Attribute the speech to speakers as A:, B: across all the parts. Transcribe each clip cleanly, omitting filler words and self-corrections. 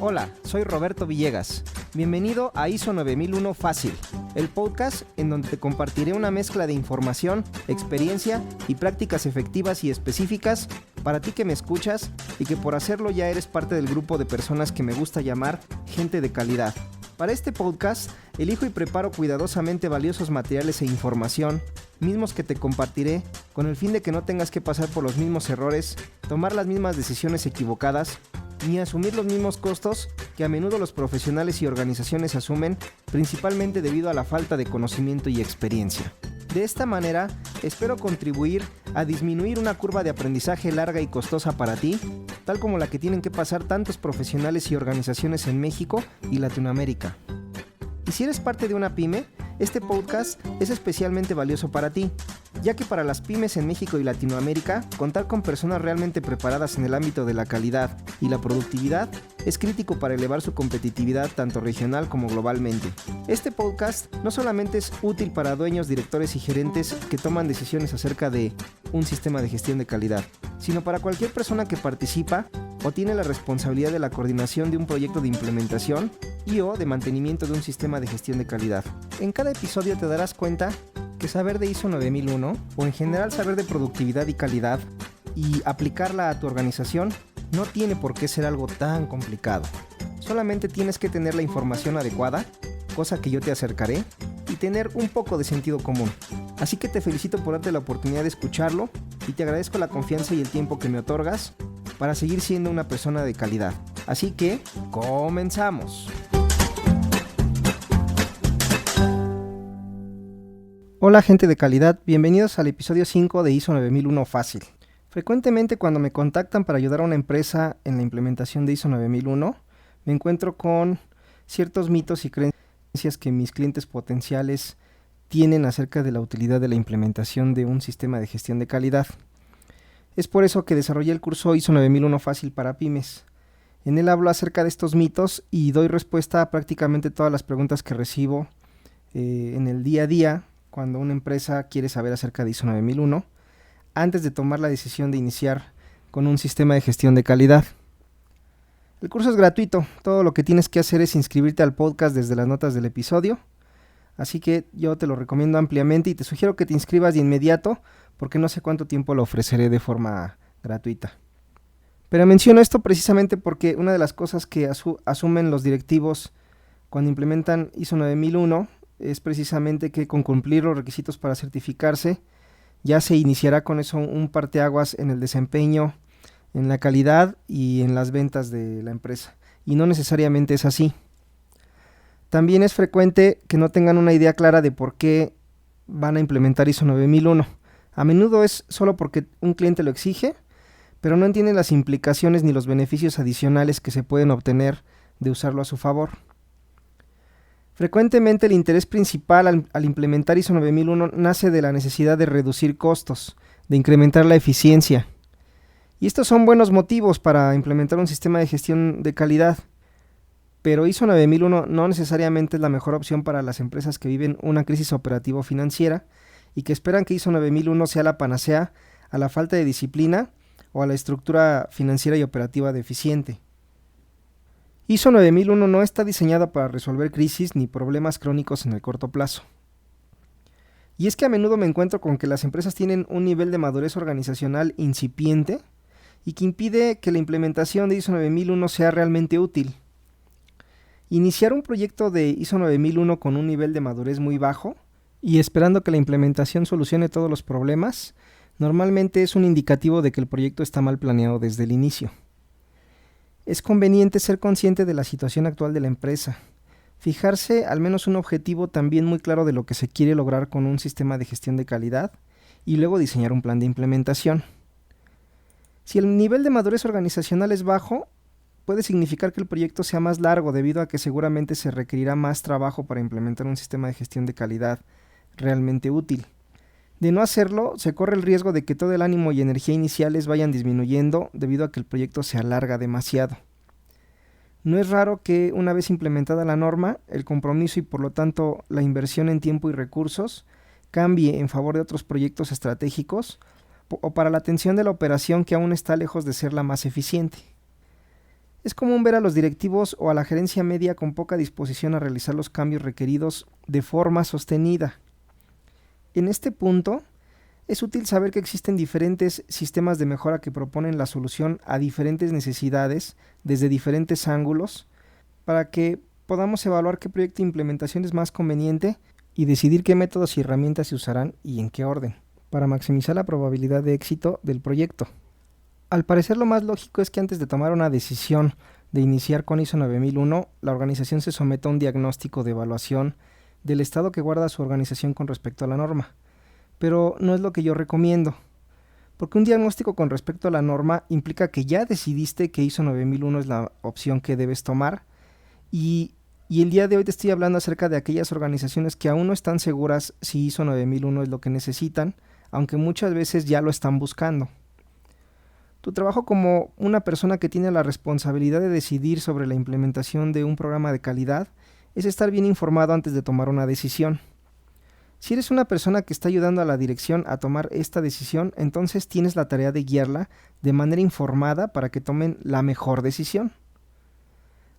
A: Hola, soy Roberto Villegas. Bienvenido a ISO 9001 Fácil, el podcast en donde te compartiré una mezcla de información, experiencia y prácticas efectivas y específicas para ti que me escuchas y que por hacerlo ya eres parte del grupo de personas que me gusta llamar gente de calidad. Para este podcast, elijo y preparo cuidadosamente valiosos materiales e información, mismos que te compartiré con el fin de que no tengas que pasar por los mismos errores, tomar las mismas decisiones equivocadas, ni asumir los mismos costos que a menudo los profesionales y organizaciones asumen, principalmente debido a la falta de conocimiento y experiencia. De esta manera, espero contribuir a disminuir una curva de aprendizaje larga y costosa para ti, tal como la que tienen que pasar tantos profesionales y organizaciones en México y Latinoamérica. Y si eres parte de una pyme, este podcast es especialmente valioso para ti, ya que para las pymes en México y Latinoamérica, contar con personas realmente preparadas en el ámbito de la calidad y la productividad es crítico para elevar su competitividad tanto regional como globalmente. Este podcast no solamente es útil para dueños, directores y gerentes que toman decisiones acerca de un sistema de gestión de calidad, sino para cualquier persona que participa o tiene la responsabilidad de la coordinación de un proyecto de implementación y/o de mantenimiento de un sistema de gestión de calidad. En cada episodio te darás cuenta que saber de ISO 9001 o en general saber de productividad y calidad y aplicarla a tu organización no tiene por qué ser algo tan complicado. Solamente tienes que tener la información adecuada, cosa que yo te acercaré, y tener un poco de sentido común. Así que te felicito por darte la oportunidad de escucharlo y te agradezco la confianza y el tiempo que me otorgas para seguir siendo una persona de calidad. Así que, ¡comenzamos! Hola gente de calidad, bienvenidos al episodio 5 de ISO 9001 Fácil. Frecuentemente cuando me contactan para ayudar a una empresa en la implementación de ISO 9001, me encuentro con ciertos mitos y creencias que mis clientes potenciales tienen acerca de la utilidad de la implementación de un sistema de gestión de calidad. Es por eso que desarrollé el curso ISO 9001 Fácil para pymes. En él hablo acerca de estos mitos y doy respuesta a prácticamente todas las preguntas que recibo en el día a día cuando una empresa quiere saber acerca de ISO 9001 antes de tomar la decisión de iniciar con un sistema de gestión de calidad. El curso es gratuito, todo lo que tienes que hacer es inscribirte al podcast desde las notas del episodio, así que yo te lo recomiendo ampliamente y te sugiero que te inscribas de inmediato porque no sé cuánto tiempo lo ofreceré de forma gratuita. Pero menciono esto precisamente porque una de las cosas que asumen los directivos cuando implementan ISO 9001 es precisamente que con cumplir los requisitos para certificarse ya se iniciará con eso un parteaguas en el desempeño, en la calidad y en las ventas de la empresa. Y no necesariamente es así. También es frecuente que no tengan una idea clara de por qué van a implementar ISO 9001. A menudo es solo porque un cliente lo exige, pero no entienden las implicaciones ni los beneficios adicionales que se pueden obtener de usarlo a su favor. Frecuentemente el interés principal al implementar ISO 9001 nace de la necesidad de reducir costos, de incrementar la eficiencia. Y estos son buenos motivos para implementar un sistema de gestión de calidad, pero ISO 9001 no necesariamente es la mejor opción para las empresas que viven una crisis operativo-financiera y que esperan que ISO 9001 sea la panacea a la falta de disciplina o a la estructura financiera y operativa deficiente. ISO 9001 no está diseñada para resolver crisis ni problemas crónicos en el corto plazo. Y es que a menudo me encuentro con que las empresas tienen un nivel de madurez organizacional incipiente y que impide que la implementación de ISO 9001 sea realmente útil. Iniciar un proyecto de ISO 9001 con un nivel de madurez muy bajo y esperando que la implementación solucione todos los problemas, normalmente es un indicativo de que el proyecto está mal planeado desde el inicio. Es conveniente ser consciente de la situación actual de la empresa, fijarse al menos un objetivo también muy claro de lo que se quiere lograr con un sistema de gestión de calidad y luego diseñar un plan de implementación. Si el nivel de madurez organizacional es bajo, puede significar que el proyecto sea más largo debido a que seguramente se requerirá más trabajo para implementar un sistema de gestión de calidad realmente útil. De no hacerlo, se corre el riesgo de que todo el ánimo y energía iniciales vayan disminuyendo debido a que el proyecto se alarga demasiado. No es raro que una vez implementada la norma, el compromiso y por lo tanto la inversión en tiempo y recursos cambie en favor de otros proyectos estratégicos o para la atención de la operación que aún está lejos de ser la más eficiente. Es común ver a los directivos o a la gerencia media con poca disposición a realizar los cambios requeridos de forma sostenida. En este punto, es útil saber que existen diferentes sistemas de mejora que proponen la solución a diferentes necesidades desde diferentes ángulos para que podamos evaluar qué proyecto de implementación es más conveniente y decidir qué métodos y herramientas se usarán y en qué orden, para maximizar la probabilidad de éxito del proyecto. Al parecer, lo más lógico es que antes de tomar una decisión de iniciar con ISO 9001, la organización se someta a un diagnóstico de evaluación del estado que guarda su organización con respecto a la norma. Pero no es lo que yo recomiendo, porque un diagnóstico con respecto a la norma implica que ya decidiste que ISO 9001 es la opción que debes tomar y el día de hoy te estoy hablando acerca de aquellas organizaciones que aún no están seguras si ISO 9001 es lo que necesitan, aunque muchas veces ya lo están buscando. Tu trabajo como una persona que tiene la responsabilidad de decidir sobre la implementación de un programa de calidad es estar bien informado antes de tomar una decisión. Si eres una persona que está ayudando a la dirección a tomar esta decisión, entonces tienes la tarea de guiarla de manera informada para que tomen la mejor decisión.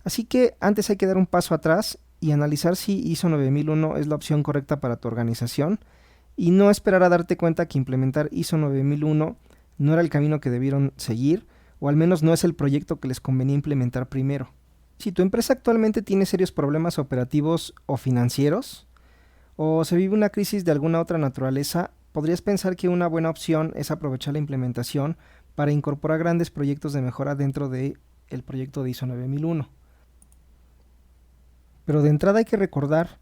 A: Así que antes hay que dar un paso atrás y analizar si ISO 9001 es la opción correcta para tu organización y no esperar a darte cuenta que implementar ISO 9001 no era el camino que debieron seguir, o al menos no es el proyecto que les convenía implementar primero. Si tu empresa actualmente tiene serios problemas operativos o financieros, o se vive una crisis de alguna otra naturaleza, podrías pensar que una buena opción es aprovechar la implementación para incorporar grandes proyectos de mejora dentro del proyecto de ISO 9001. Pero de entrada hay que recordar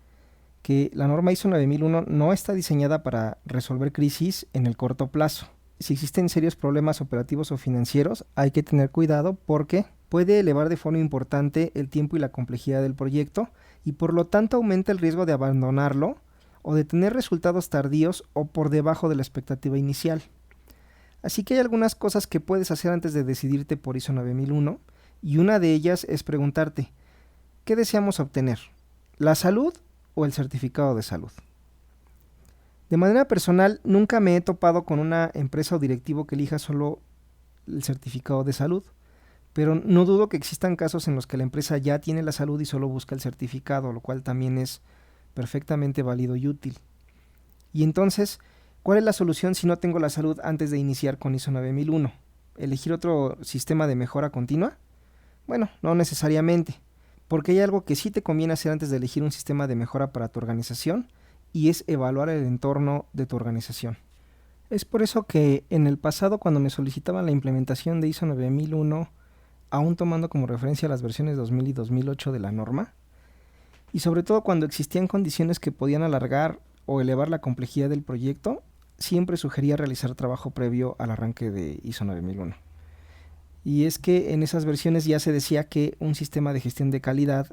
A: que la norma ISO 9001 no está diseñada para resolver crisis en el corto plazo. Si existen serios problemas operativos o financieros, hay que tener cuidado porque puede elevar de forma importante el tiempo y la complejidad del proyecto y por lo tanto aumenta el riesgo de abandonarlo o de tener resultados tardíos o por debajo de la expectativa inicial. Así que hay algunas cosas que puedes hacer antes de decidirte por ISO 9001 y una de ellas es preguntarte, ¿qué deseamos obtener? ¿La salud o el certificado de salud? De manera personal, nunca me he topado con una empresa o directivo que elija solo el certificado de salud, pero no dudo que existan casos en los que la empresa ya tiene la salud y solo busca el certificado, lo cual también es perfectamente válido y útil. Y entonces, ¿cuál es la solución si no tengo la salud antes de iniciar con ISO 9001? ¿Elegir otro sistema de mejora continua? Bueno, no necesariamente, porque hay algo que sí te conviene hacer antes de elegir un sistema de mejora para tu organización, y es evaluar el entorno de tu organización. Es por eso que en el pasado, cuando me solicitaban la implementación de ISO 9001, aún tomando como referencia las versiones 2000 y 2008 de la norma, y sobre todo cuando existían condiciones que podían alargar o elevar la complejidad del proyecto, siempre sugería realizar trabajo previo al arranque de ISO 9001. Y es que en esas versiones ya se decía que un sistema de gestión de calidad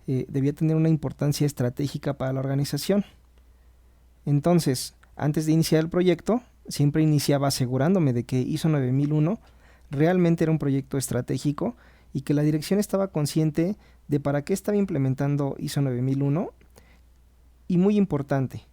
A: debía tener una importancia estratégica para la organización. Entonces, antes de iniciar el proyecto, siempre iniciaba asegurándome de que ISO 9001 realmente era un proyecto estratégico y que la dirección estaba consciente de para qué estaba implementando ISO 9001 y, muy importante,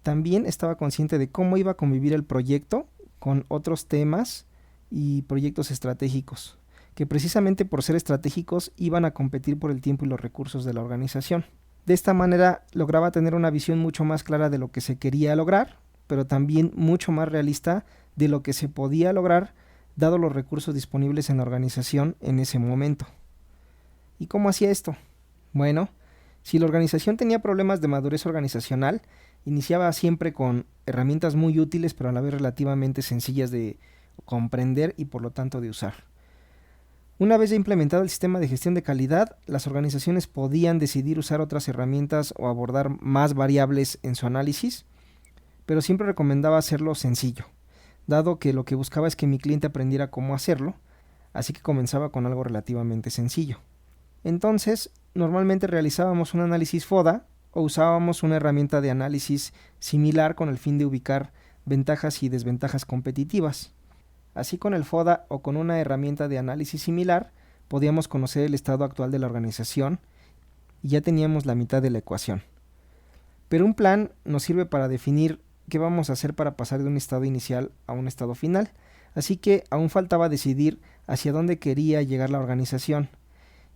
A: también estaba consciente de cómo iba a convivir el proyecto con otros temas y proyectos estratégicos, que precisamente por ser estratégicos iban a competir por el tiempo y los recursos de la organización. De esta manera lograba tener una visión mucho más clara de lo que se quería lograr, pero también mucho más realista de lo que se podía lograr dado los recursos disponibles en la organización en ese momento. ¿Y cómo hacía esto? Bueno, si la organización tenía problemas de madurez organizacional, iniciaba siempre con herramientas muy útiles pero a la vez relativamente sencillas de comprender y por lo tanto de usar. Una vez ya implementado el sistema de gestión de calidad, las organizaciones podían decidir usar otras herramientas o abordar más variables en su análisis, pero siempre recomendaba hacerlo sencillo, dado que lo que buscaba es que mi cliente aprendiera cómo hacerlo, así que comenzaba con algo relativamente sencillo. Entonces, normalmente realizábamos un análisis FODA o usábamos una herramienta de análisis similar con el fin de ubicar ventajas y desventajas competitivas. Así, con el FODA o con una herramienta de análisis similar, podíamos conocer el estado actual de la organización y ya teníamos la mitad de la ecuación. Pero un plan nos sirve para definir qué vamos a hacer para pasar de un estado inicial a un estado final, así que aún faltaba decidir hacia dónde quería llegar la organización,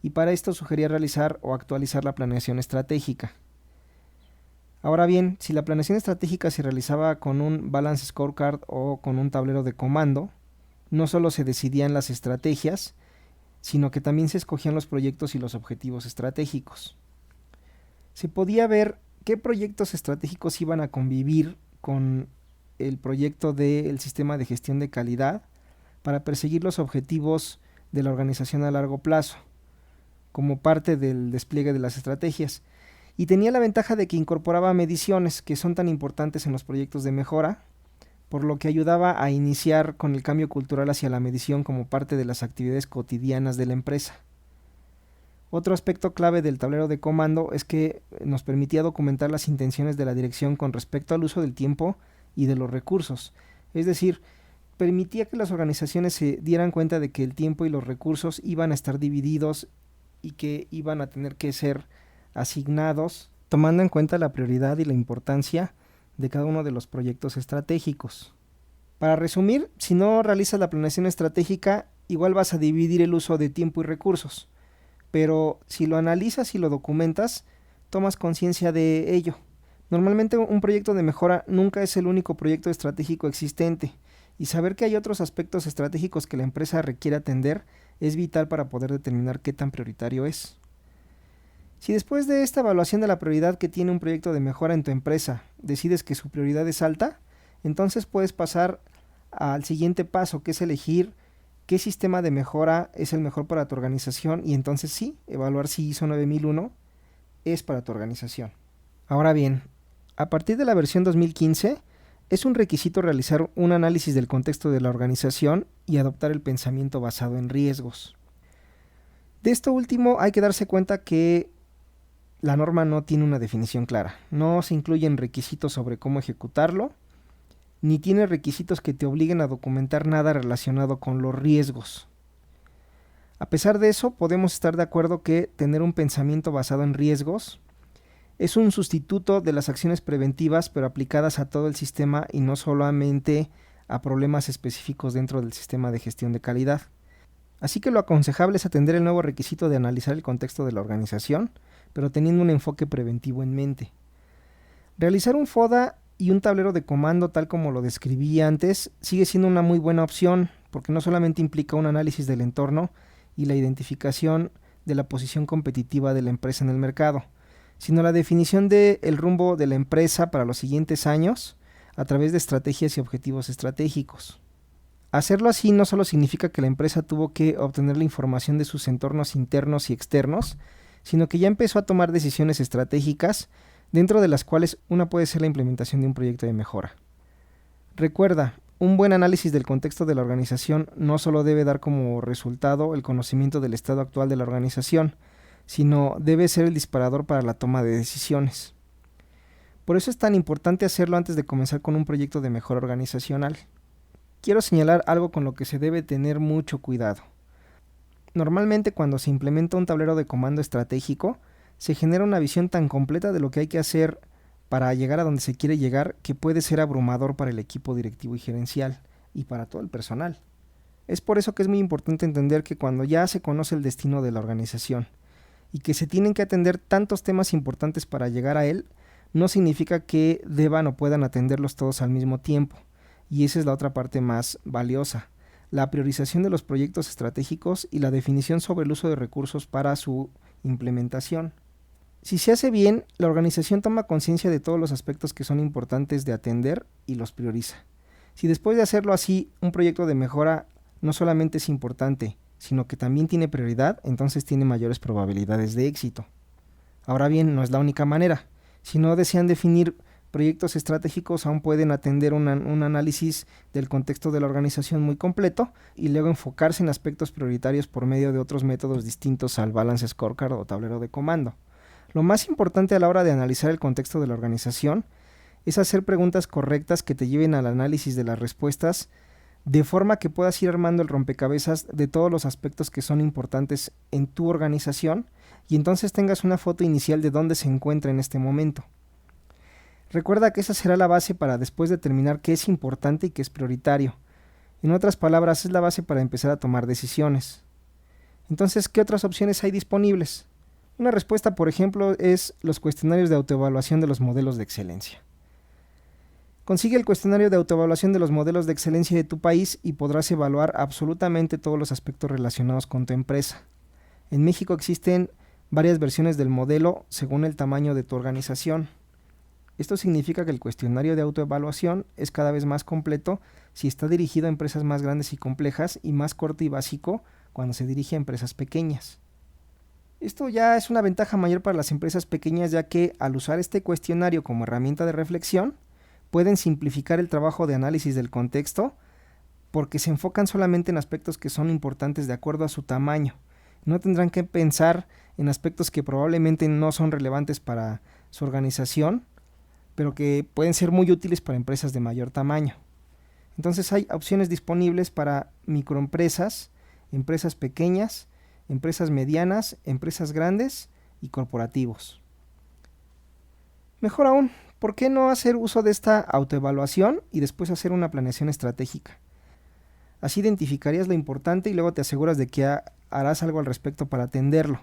A: y para esto sugería realizar o actualizar la planeación estratégica. Ahora bien, si la planeación estratégica se realizaba con un Balance Scorecard o con un tablero de comando, no solo se decidían las estrategias, sino que también se escogían los proyectos y los objetivos estratégicos. Se podía ver qué proyectos estratégicos iban a convivir con el proyecto del sistema de gestión de calidad para perseguir los objetivos de la organización a largo plazo, como parte del despliegue de las estrategias. Y tenía la ventaja de que incorporaba mediciones que son tan importantes en los proyectos de mejora, por lo que ayudaba a iniciar con el cambio cultural hacia la medición como parte de las actividades cotidianas de la empresa. Otro aspecto clave del tablero de comando es que nos permitía documentar las intenciones de la dirección con respecto al uso del tiempo y de los recursos. Es decir, permitía que las organizaciones se dieran cuenta de que el tiempo y los recursos iban a estar divididos y que iban a tener que ser asignados tomando en cuenta la prioridad y la importancia de cada uno de los proyectos estratégicos. Para resumir, si no realizas la planeación estratégica, igual vas a dividir el uso de tiempo y recursos, pero si lo analizas y lo documentas, tomas conciencia de ello. Normalmente un proyecto de mejora nunca es el único proyecto estratégico existente, y saber que hay otros aspectos estratégicos que la empresa requiere atender es vital para poder determinar qué tan prioritario es. Si después de esta evaluación de la prioridad que tiene un proyecto de mejora en tu empresa, decides que su prioridad es alta, entonces puedes pasar al siguiente paso, que es elegir qué sistema de mejora es el mejor para tu organización y entonces sí, evaluar si ISO 9001 es para tu organización. Ahora bien, a partir de la versión 2015, es un requisito realizar un análisis del contexto de la organización y adoptar el pensamiento basado en riesgos. De esto último hay que darse cuenta que la norma no tiene una definición clara, no se incluyen requisitos sobre cómo ejecutarlo, ni tiene requisitos que te obliguen a documentar nada relacionado con los riesgos. A pesar de eso, podemos estar de acuerdo que tener un pensamiento basado en riesgos es un sustituto de las acciones preventivas, pero aplicadas a todo el sistema y no solamente a problemas específicos dentro del sistema de gestión de calidad. Así que lo aconsejable es atender el nuevo requisito de analizar el contexto de la organización, pero teniendo un enfoque preventivo en mente. Realizar un FODA y un tablero de comando tal como lo describí antes sigue siendo una muy buena opción, porque no solamente implica un análisis del entorno y la identificación de la posición competitiva de la empresa en el mercado, sino la definición del rumbo de la empresa para los siguientes años a través de estrategias y objetivos estratégicos. Hacerlo así no solo significa que la empresa tuvo que obtener la información de sus entornos internos y externos, sino que ya empezó a tomar decisiones estratégicas, dentro de las cuales una puede ser la implementación de un proyecto de mejora. Recuerda, un buen análisis del contexto de la organización no solo debe dar como resultado el conocimiento del estado actual de la organización, sino debe ser el disparador para la toma de decisiones. Por eso es tan importante hacerlo antes de comenzar con un proyecto de mejora organizacional. Quiero señalar algo con lo que se debe tener mucho cuidado. Normalmente cuando se implementa un tablero de comando estratégico, se genera una visión tan completa de lo que hay que hacer para llegar a donde se quiere llegar que puede ser abrumador para el equipo directivo y gerencial y para todo el personal. Es por eso que es muy importante entender que cuando ya se conoce el destino de la organización y que se tienen que atender tantos temas importantes para llegar a él, no significa que deban o puedan atenderlos todos al mismo tiempo. Y esa es la otra parte más valiosa, la priorización de los proyectos estratégicos y la definición sobre el uso de recursos para su implementación. Si se hace bien, la organización toma conciencia de todos los aspectos que son importantes de atender y los prioriza. Si después de hacerlo así, un proyecto de mejora no solamente es importante, sino que también tiene prioridad, entonces tiene mayores probabilidades de éxito. Ahora bien, no es la única manera. Si no desean definir proyectos estratégicos, aún pueden atender un análisis del contexto de la organización muy completo y luego enfocarse en aspectos prioritarios por medio de otros métodos distintos al Balance Scorecard o tablero de comando. Lo más importante a la hora de analizar el contexto de la organización es hacer preguntas correctas que te lleven al análisis de las respuestas, de forma que puedas ir armando el rompecabezas de todos los aspectos que son importantes en tu organización y entonces tengas una foto inicial de dónde se encuentra en este momento. Recuerda que esa será la base para después determinar qué es importante y qué es prioritario. En otras palabras, es la base para empezar a tomar decisiones. Entonces, ¿qué otras opciones hay disponibles? Una respuesta, por ejemplo, es los cuestionarios de autoevaluación de los modelos de excelencia. Consigue el cuestionario de autoevaluación de los modelos de excelencia de tu país y podrás evaluar absolutamente todos los aspectos relacionados con tu empresa. En México existen varias versiones del modelo según el tamaño de tu organización. Esto significa que el cuestionario de autoevaluación es cada vez más completo si está dirigido a empresas más grandes y complejas y más corto y básico cuando se dirige a empresas pequeñas. Esto ya es una ventaja mayor para las empresas pequeñas, ya que al usar este cuestionario como herramienta de reflexión, pueden simplificar el trabajo de análisis del contexto porque se enfocan solamente en aspectos que son importantes de acuerdo a su tamaño. No tendrán que pensar en aspectos que probablemente no son relevantes para su organización, pero que pueden ser muy útiles para empresas de mayor tamaño. Entonces hay opciones disponibles para microempresas, empresas pequeñas, empresas medianas, empresas grandes y corporativos. Mejor aún, ¿por qué no hacer uso de esta autoevaluación y después hacer una planeación estratégica? Así identificarías lo importante y luego te aseguras de que harás algo al respecto para atenderlo.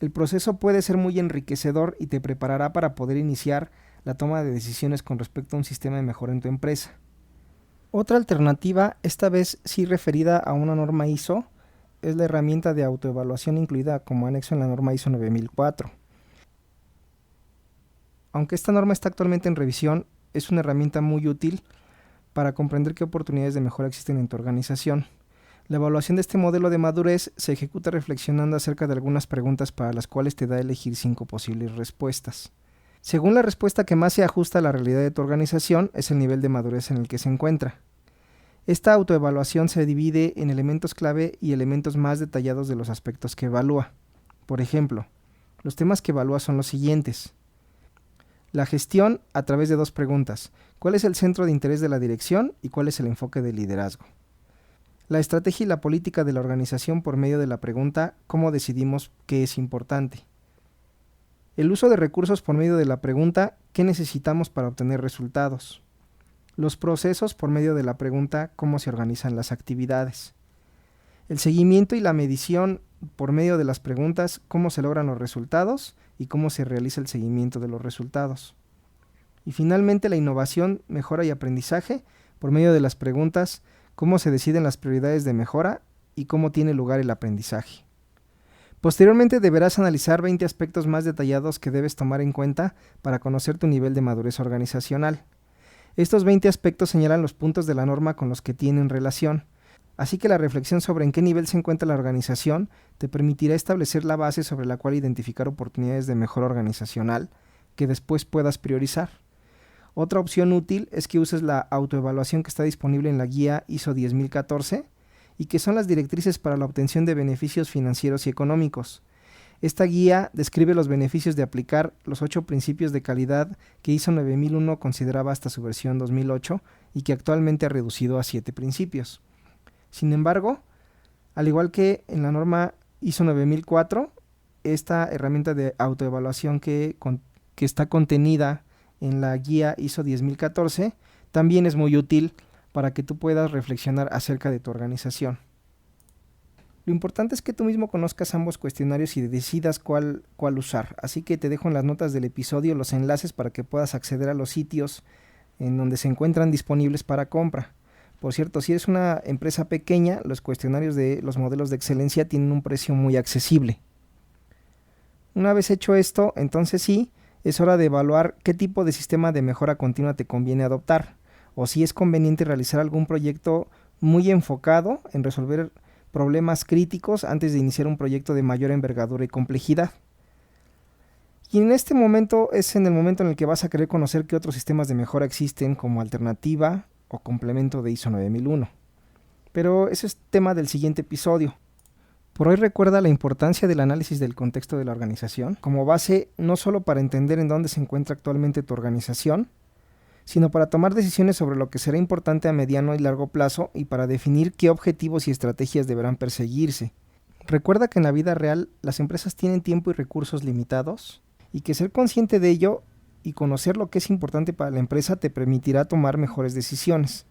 A: El proceso puede ser muy enriquecedor y te preparará para poder iniciar la toma de decisiones con respecto a un sistema de mejora en tu empresa. Otra alternativa, esta vez sí referida a una norma ISO, es la herramienta de autoevaluación incluida como anexo en la norma ISO 9004. Aunque esta norma está actualmente en revisión, es una herramienta muy útil para comprender qué oportunidades de mejora existen en tu organización. La evaluación de este modelo de madurez se ejecuta reflexionando acerca de algunas preguntas para las cuales te da a elegir 5 posibles respuestas. Según la respuesta que más se ajusta a la realidad de tu organización, es el nivel de madurez en el que se encuentra. Esta autoevaluación se divide en elementos clave y elementos más detallados de los aspectos que evalúa. Por ejemplo, los temas que evalúa son los siguientes. La gestión a través de 2 preguntas. ¿Cuál es el centro de interés de la dirección y cuál es el enfoque del liderazgo? La estrategia y la política de la organización por medio de la pregunta ¿cómo decidimos qué es importante? El uso de recursos por medio de la pregunta ¿qué necesitamos para obtener resultados? Los procesos por medio de la pregunta ¿cómo se organizan las actividades? El seguimiento y la medición por medio de las preguntas ¿cómo se logran los resultados? Y cómo se realiza el seguimiento de los resultados. Y finalmente la innovación, mejora y aprendizaje por medio de las preguntas cómo se deciden las prioridades de mejora y cómo tiene lugar el aprendizaje. Posteriormente deberás analizar 20 aspectos más detallados que debes tomar en cuenta para conocer tu nivel de madurez organizacional. Estos 20 aspectos señalan los puntos de la norma con los que tienen relación. Así que la reflexión sobre en qué nivel se encuentra la organización te permitirá establecer la base sobre la cual identificar oportunidades de mejora organizacional que después puedas priorizar. Otra opción útil es que uses la autoevaluación que está disponible en la guía ISO 10014 y que son las directrices para la obtención de beneficios financieros y económicos. Esta guía describe los beneficios de aplicar los 8 principios de calidad que ISO 9001 consideraba hasta su versión 2008 y que actualmente ha reducido a 7 principios. Sin embargo, al igual que en la norma ISO 9004, esta herramienta de autoevaluación que está contenida en la guía ISO 10014 también es muy útil para que tú puedas reflexionar acerca de tu organización. Lo importante es que tú mismo conozcas ambos cuestionarios y decidas cuál usar, así que te dejo en las notas del episodio los enlaces para que puedas acceder a los sitios en donde se encuentran disponibles para compra. Por cierto, si eres una empresa pequeña, los cuestionarios de los modelos de excelencia tienen un precio muy accesible. Una vez hecho esto, entonces sí, es hora de evaluar qué tipo de sistema de mejora continua te conviene adoptar, o si es conveniente realizar algún proyecto muy enfocado en resolver problemas críticos antes de iniciar un proyecto de mayor envergadura y complejidad. Y en este momento es en el momento en el que vas a querer conocer qué otros sistemas de mejora existen como alternativa o complemento de ISO 9001. Pero ese es tema del siguiente episodio. Por hoy recuerda la importancia del análisis del contexto de la organización como base no solo para entender en dónde se encuentra actualmente tu organización, sino para tomar decisiones sobre lo que será importante a mediano y largo plazo y para definir qué objetivos y estrategias deberán perseguirse. Recuerda que en la vida real las empresas tienen tiempo y recursos limitados y que ser consciente de ello y conocer lo que es importante para la empresa te permitirá tomar mejores decisiones.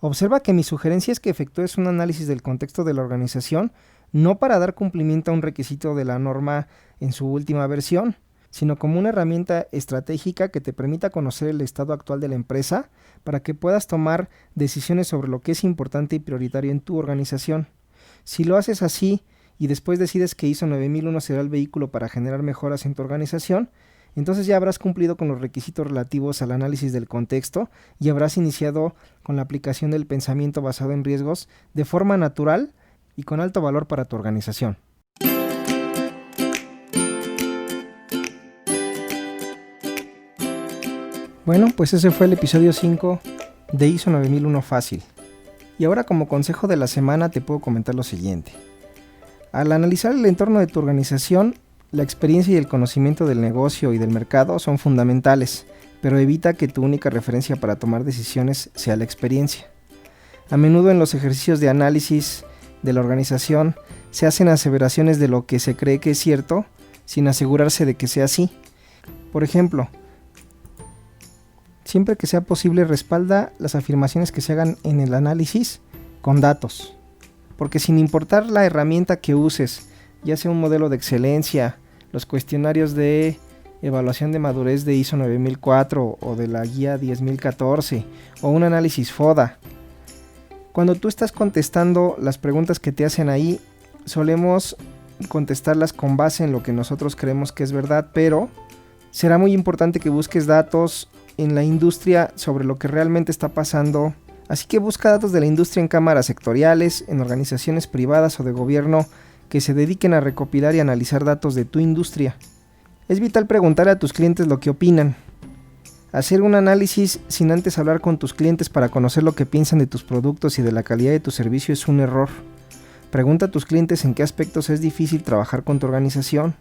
A: Observa que mi sugerencia es que efectúes un análisis del contexto de la organización, no para dar cumplimiento a un requisito de la norma en su última versión, sino como una herramienta estratégica que te permita conocer el estado actual de la empresa para que puedas tomar decisiones sobre lo que es importante y prioritario en tu organización. Si lo haces así y después decides que ISO 9001 será el vehículo para generar mejoras en tu organización, entonces ya habrás cumplido con los requisitos relativos al análisis del contexto y habrás iniciado con la aplicación del pensamiento basado en riesgos de forma natural y con alto valor para tu organización. Bueno, pues ese fue el episodio 5 de ISO 9001 Fácil. Y ahora como consejo de la semana te puedo comentar lo siguiente. Al analizar el entorno de tu organización, la experiencia y el conocimiento del negocio y del mercado son fundamentales, pero evita que tu única referencia para tomar decisiones sea la experiencia. A menudo en los ejercicios de análisis de la organización se hacen aseveraciones de lo que se cree que es cierto, sin asegurarse de que sea así. Por ejemplo, siempre que sea posible respalda las afirmaciones que se hagan en el análisis con datos, porque sin importar la herramienta que uses, ya sea un modelo de excelencia, los cuestionarios de evaluación de madurez de ISO 9004 o de la guía 10014 o un análisis FODA, cuando tú estás contestando las preguntas que te hacen ahí, solemos contestarlas con base en lo que nosotros creemos que es verdad, pero será muy importante que busques datos en la industria sobre lo que realmente está pasando. Así que busca datos de la industria en cámaras sectoriales, en organizaciones privadas o de gobierno que se dediquen a recopilar y analizar datos de tu industria. Es vital preguntarle a tus clientes lo que opinan. Hacer un análisis sin antes hablar con tus clientes para conocer lo que piensan de tus productos y de la calidad de tu servicio es un error. Pregunta a tus clientes en qué aspectos es difícil trabajar con tu organización,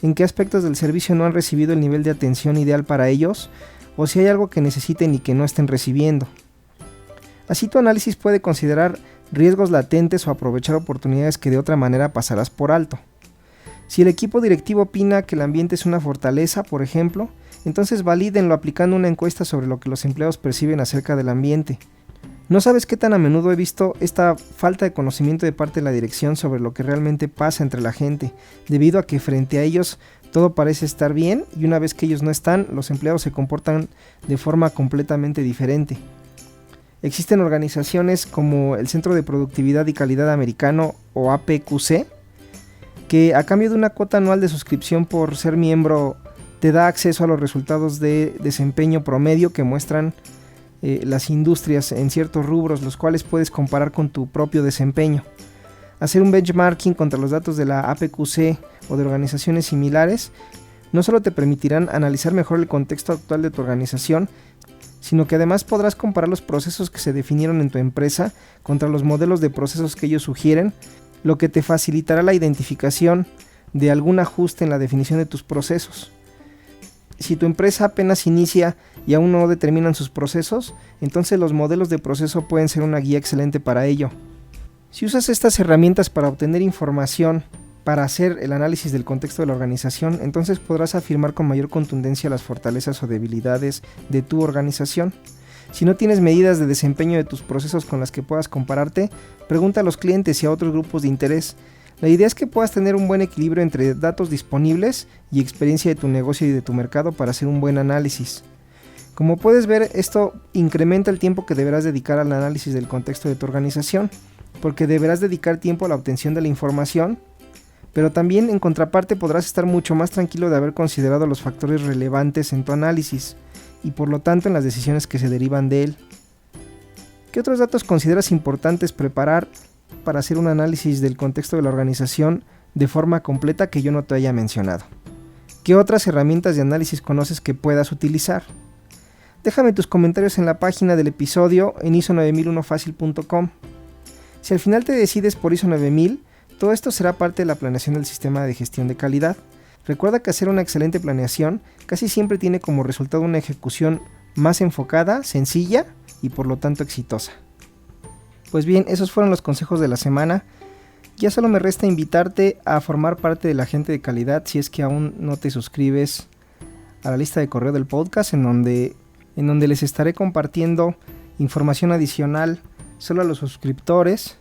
A: en qué aspectos del servicio no han recibido el nivel de atención ideal para ellos, o si hay algo que necesiten y que no estén recibiendo. Así tu análisis puede considerar riesgos latentes o aprovechar oportunidades que de otra manera pasarás por alto. Si el equipo directivo opina que el ambiente es una fortaleza, por ejemplo, entonces valídenlo aplicando una encuesta sobre lo que los empleados perciben acerca del ambiente. No sabes qué tan a menudo he visto esta falta de conocimiento de parte de la dirección sobre lo que realmente pasa entre la gente, debido a que frente a ellos todo parece estar bien y una vez que ellos no están, los empleados se comportan de forma completamente diferente. Existen organizaciones como el Centro de Productividad y Calidad Americano o APQC, que a cambio de una cuota anual de suscripción por ser miembro te da acceso a los resultados de desempeño promedio que muestran las industrias en ciertos rubros, los cuales puedes comparar con tu propio desempeño. Hacer un benchmarking contra los datos de la APQC o de organizaciones similares no solo te permitirán analizar mejor el contexto actual de tu organización, sino que además podrás comparar los procesos que se definieron en tu empresa contra los modelos de procesos que ellos sugieren, lo que te facilitará la identificación de algún ajuste en la definición de tus procesos. Si tu empresa apenas inicia y aún no determinan sus procesos, entonces los modelos de proceso pueden ser una guía excelente para ello. Si usas estas herramientas para obtener información, para hacer el análisis del contexto de la organización, entonces podrás afirmar con mayor contundencia las fortalezas o debilidades de tu organización. Si no tienes medidas de desempeño de tus procesos con las que puedas compararte, pregunta a los clientes y a otros grupos de interés. La idea es que puedas tener un buen equilibrio entre datos disponibles y experiencia de tu negocio y de tu mercado para hacer un buen análisis. Como puedes ver, esto incrementa el tiempo que deberás dedicar al análisis del contexto de tu organización, porque deberás dedicar tiempo a la obtención de la información, pero también en contraparte podrás estar mucho más tranquilo de haber considerado los factores relevantes en tu análisis y por lo tanto en las decisiones que se derivan de él. ¿Qué otros datos consideras importantes preparar para hacer un análisis del contexto de la organización de forma completa que yo no te haya mencionado? ¿Qué otras herramientas de análisis conoces que puedas utilizar? Déjame tus comentarios en la página del episodio en iso9001facil.com. Si al final te decides por ISO 9000, todo esto será parte de la planeación del sistema de gestión de calidad. Recuerda que hacer una excelente planeación casi siempre tiene como resultado una ejecución más enfocada, sencilla y por lo tanto exitosa. Pues bien, esos fueron los consejos de la semana. Ya solo me resta invitarte a formar parte de la gente de calidad si es que aún no te suscribes a la lista de correo del podcast en donde les estaré compartiendo información adicional solo a los suscriptores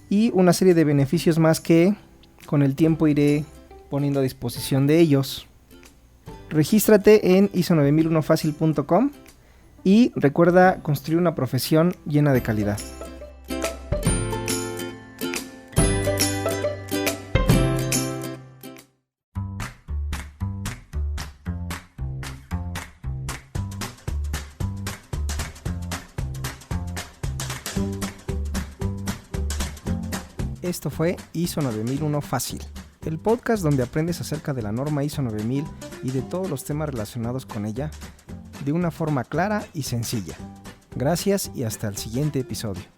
A: y una serie de beneficios más que con el tiempo iré poniendo a disposición de ellos. Regístrate en iso9001facil.com y recuerda construir una profesión llena de calidad. Esto fue ISO 9001 Fácil, el podcast donde aprendes acerca de la norma ISO 9000 y de todos los temas relacionados con ella de una forma clara y sencilla. Gracias y hasta el siguiente episodio.